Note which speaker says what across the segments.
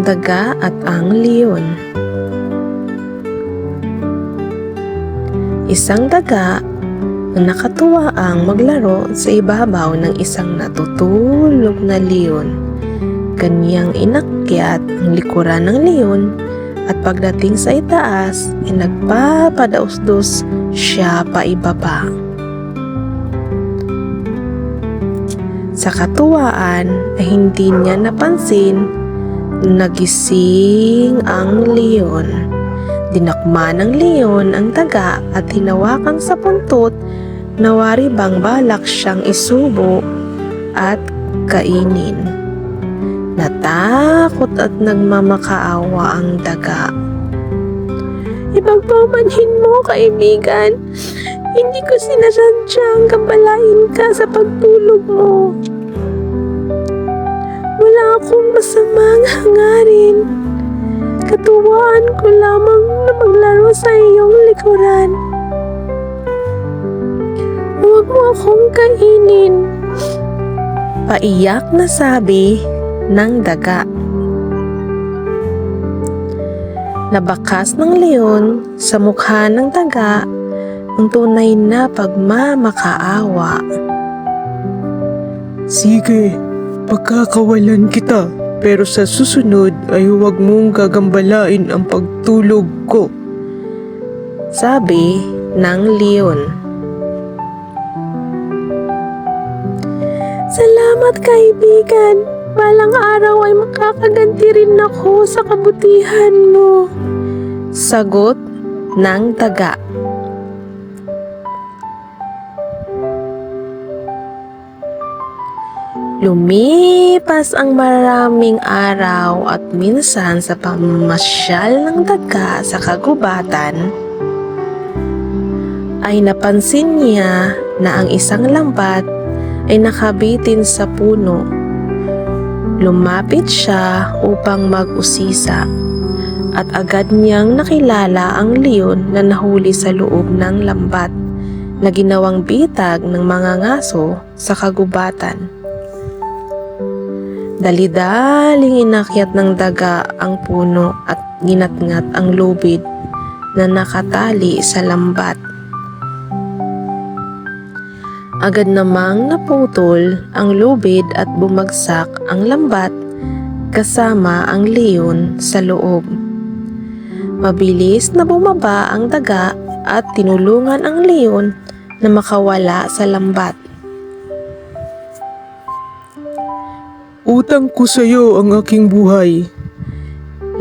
Speaker 1: daga at ang leon. Isang daga na nakatuwaang maglaro sa ibabaw ng isang natutulog na leon. Kanyang inakyat ang likuran ng leon at pagdating sa itaas ay nagpapadaos-dos siya paibaba. Sa katuwaan ay hindi niya napansin na nagising ang leon. Dinakma ng leon ang daga at hinawakan sa puntot na wari bang balak siyang isubo at kainin. Natakot at nagmamakaawa ang daga.
Speaker 2: Ipagpamanhin mo, kaibigan. Hindi ko sinasadyang gambalain ka sa pagtulog mo. Wala akong masamang hangarin. Katuwaan ko lamang na maglaro sa iyong likuran. Huwag mo akong kainin.
Speaker 1: Paiyak na sabi ng daga. Nabakas ng leon sa mukha ng daga ang tunay na pagmamakaawa.
Speaker 3: Sige, pagkakawalan kita, pero sa susunod ay huwag mong gagambalain ang pagtulog ko.
Speaker 1: Sabi ng leon.
Speaker 2: Salamat, kaibigan. Balang araw ay makakaganti rin ako sa kabutihan mo.
Speaker 1: Sagot ng daga. Lumipas ang maraming araw at minsan sa pamamasyal ng daga sa kagubatan, ay napansin niya na ang isang lambat ay nakabitin sa puno. Lumapit siya upang mag-usisa at agad niyang nakilala ang leon na nahuli sa loob ng lambat na ginawang bitag ng mga ngaso sa kagubatan. Dali-daling inakyat ng daga ang puno at ginatngat ang lubid na nakatali sa lambat. Agad namang naputol ang lubid at bumagsak ang lambat kasama ang leon sa loob. Mabilis na bumaba ang daga at tinulungan ang leon na makawala sa lambat.
Speaker 3: Utang ko sa iyo ang aking buhay.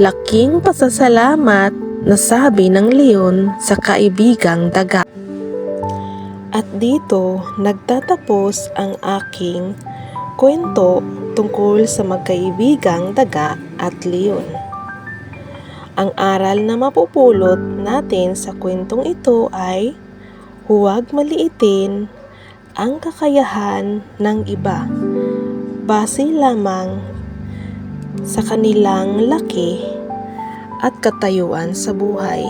Speaker 1: Laking pasasalamat na sabi ng leon sa kaibigang daga. At dito nagtatapos ang aking kwento tungkol sa magkaibigang daga at leon. Ang aral na mapupulot natin sa kwentong ito ay huwag maliitin ang kakayahan ng iba base lamang sa kanilang laki at katayuan sa buhay.